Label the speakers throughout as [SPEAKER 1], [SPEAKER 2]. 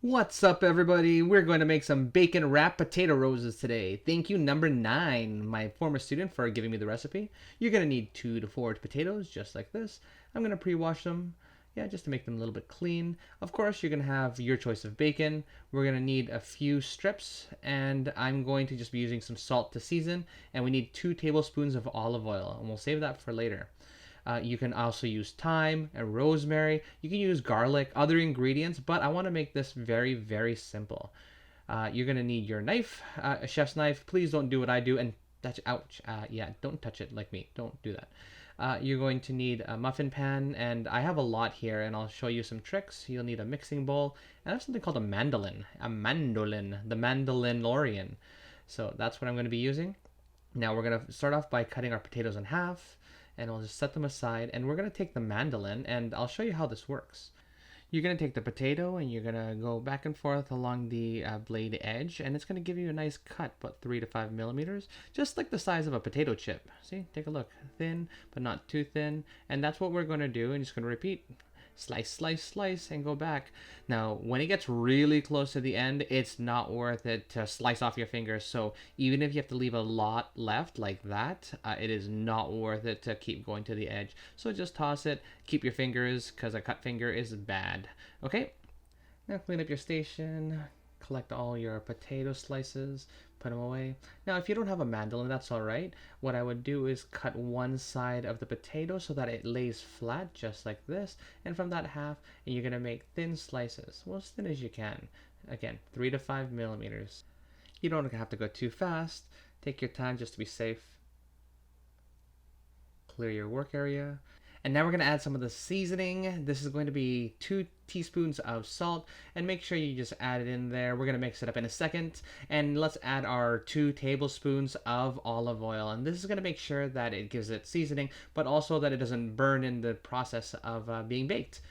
[SPEAKER 1] What's up, everybody? We're going to make some bacon wrapped potato roses today. Thank you, number 9, my former student, for giving me the recipe. You're going to need 2 to 4 potatoes, just like this. I'm going to pre-wash them, just to make them a little bit clean. Of course, you're going to have your choice of bacon. We're going to need a few strips, and I'm going to just be using some salt to season, and we need 2 tablespoons of olive oil, and we'll save that for later. You can also use thyme and rosemary. You can use garlic, other ingredients, but I want to make this very, very simple. You're going to need your knife, a chef's knife. Please don't do what I do and touch, ouch. Don't touch it like me. Don't do that. You're going to need a muffin pan, and I have a lot here, and I'll show you some tricks. You'll need a mixing bowl, and I have something called a mandolin, the mandolin Lorian. So that's what I'm going to be using. Now we're going to start off by cutting our potatoes in half, and I'll just set them aside, and we're going to take the mandolin, and I'll show you how this works. You're going to take the potato and you're going to go back and forth along the blade edge, and it's going to give you a nice cut, about 3 to 5 millimeters, just like the size of a potato chip. See, take a look. Thin, but not too thin. And that's what we're going to do, and just going to repeat. Slice, slice, slice, and go back. Now, when it gets really close to the end, it's not worth it to slice off your fingers. So even if you have to leave a lot left like that, it is not worth it to keep going to the edge. So just toss it, keep your fingers, because a cut finger is bad. Okay, now clean up your station, collect all your potato slices, put them away. Now, if you don't have a mandolin, that's all right. What I would do is cut one side of the potato so that it lays flat, just like this. And from that half, and you're going to make thin slices, well, as thin as you can. Again, 3 to 5 millimeters. You don't have to go too fast. Take your time just to be safe. Clear your work area. And now we're going to add some of the seasoning. This is going to be 2 teaspoons of salt, and make sure you just add it in there. We're going to mix it up in a second, and let's add our 2 tablespoons of olive oil. And this is going to make sure that it gives it seasoning, but also that it doesn't burn in the process of being baked.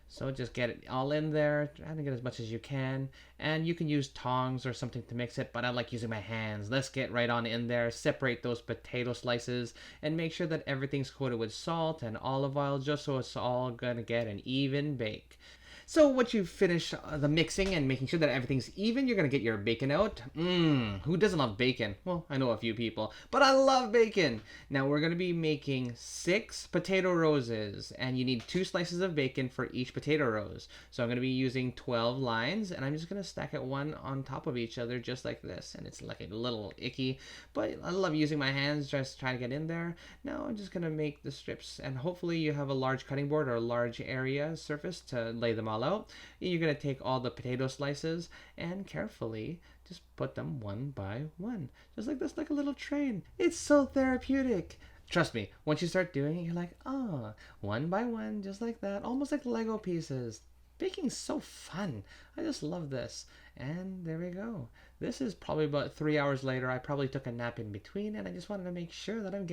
[SPEAKER 1] So just get it all in there, try to get as much as you can. And you can use tongs or something to mix it, but I like using my hands. Let's get right on in there, separate those potato slices, and make sure that everything's coated with salt and olive oil, just so it's all gonna get an even bake. So once you finish the mixing and making sure that everything's even, you're gonna get your bacon out. Who doesn't love bacon? Well, I know a few people, but I love bacon. Now we're gonna be making 6 potato roses, and you need 2 slices of bacon for each potato rose. So I'm gonna be using 12 lines, and I'm just gonna stack it one on top of each other, just like this. And it's like a little icky, but I love using my hands, just trying to get in there. Now I'm just gonna make the strips, and hopefully you have a large cutting board or a large area surface to lay them all out. You're going to take all the potato slices and carefully just put them one by one, just like this, like a little train. It's so therapeutic. Trust me, once you start doing it, you're like, oh, one by one, just like that, almost like Lego pieces. Baking's so fun. I just love this. And there we go. This is probably about 3 hours later. I probably took a nap in between, and I just wanted to make sure that I'm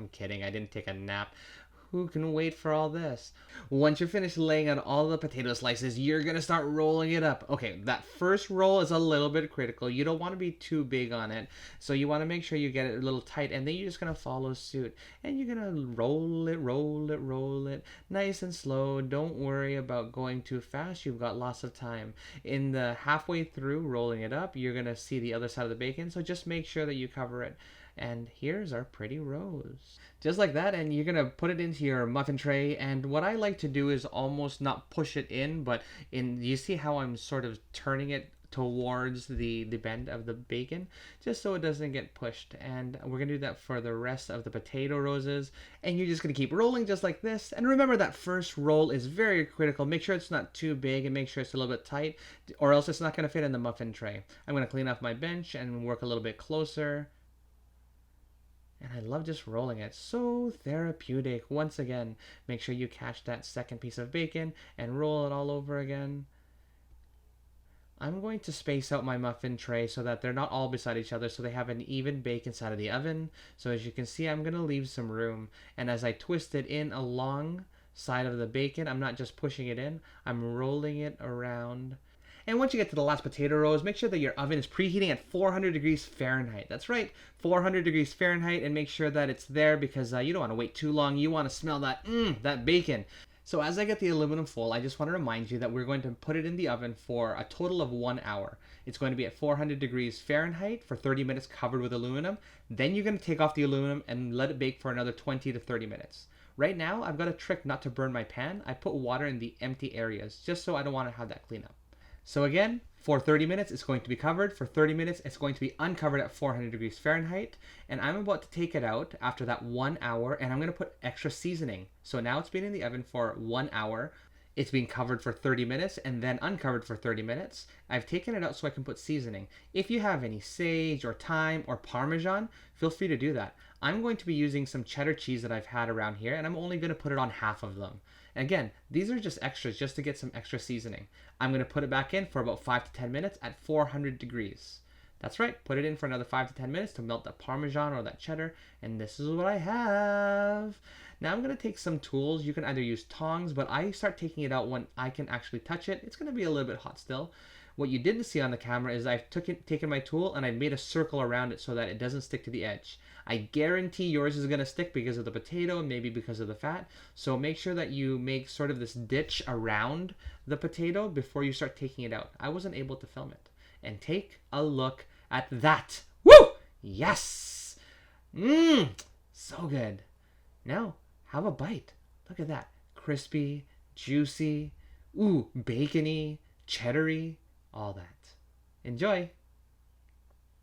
[SPEAKER 1] kidding, I didn't take a nap. Who can wait for all this? Once you're finished laying out all the potato slices, you're gonna start rolling it up. Okay, that first roll is a little bit critical. You don't want to be too big on it, so you want to make sure you get it a little tight, and then you're just gonna follow suit, and you're gonna roll it, roll it, roll it, nice and slow. Don't worry about going too fast. You've got lots of time. In the halfway through rolling it up, you're gonna see the other side of the bacon, so just make sure that you cover it. And here's our pretty rose. Just like that, and you're gonna put it into your muffin tray. And what I like to do is almost not push it in, but you see how I'm sort of turning it towards the bend of the bacon, just so it doesn't get pushed. And we're gonna do that for the rest of the potato roses, and you're just gonna keep rolling just like this. And remember, that first roll is very critical. Make sure it's not too big, and make sure it's a little bit tight, or else it's not gonna fit in the muffin tray. I'm gonna clean off my bench and work a little bit closer. And I love just rolling it. So therapeutic. Once again, make sure you catch that second piece of bacon and roll it all over again. I'm going to space out my muffin tray so that they're not all beside each other, so they have an even bake inside of the oven. So as you can see, I'm going to leave some room. And as I twist it in along side of the bacon, I'm not just pushing it in, I'm rolling it around. And once you get to the last potato rows, make sure that your oven is preheating at 400 degrees Fahrenheit. That's right, 400 degrees Fahrenheit, and make sure that it's there because you don't want to wait too long. You want to smell that bacon. So as I get the aluminum full, I just want to remind you that we're going to put it in the oven for a total of 1 hour. It's going to be at 400 degrees Fahrenheit for 30 minutes covered with aluminum. Then you're going to take off the aluminum and let it bake for another 20 to 30 minutes. Right now, I've got a trick not to burn my pan. I put water in the empty areas just so I don't want to have that cleanup. So again, for 30 minutes, it's going to be covered. For 30 minutes, it's going to be uncovered at 400 degrees Fahrenheit. And I'm about to take it out after that 1 hour, and I'm going to put extra seasoning. So now it's been in the oven for 1 hour. It's been covered for 30 minutes and then uncovered for 30 minutes. I've taken it out so I can put seasoning. If you have any sage or thyme or Parmesan, feel free to do that. I'm going to be using some cheddar cheese that I've had around here, and I'm only going to put it on half of them. Again, these are just extras just to get some extra seasoning. I'm going to put it back in for about 5 to 10 minutes at 400 degrees. That's right, put it in for another 5 to 10 minutes to melt that Parmesan or that cheddar, and this is what I have. Now I'm going to take some tools. You can either use tongs, but I start taking it out when I can actually touch it. It's going to be a little bit hot still. What you didn't see on the camera is I've taken my tool and I made a circle around it so that it doesn't stick to the edge. I guarantee yours is going to stick because of the potato and maybe because of the fat. So make sure that you make sort of this ditch around the potato before you start taking it out. I wasn't able to film it. And take a look at that. Woo! Yes! Mmm! So good. Now, have a bite. Look at that. Crispy, juicy, ooh, bacony, cheddary, all that. Enjoy!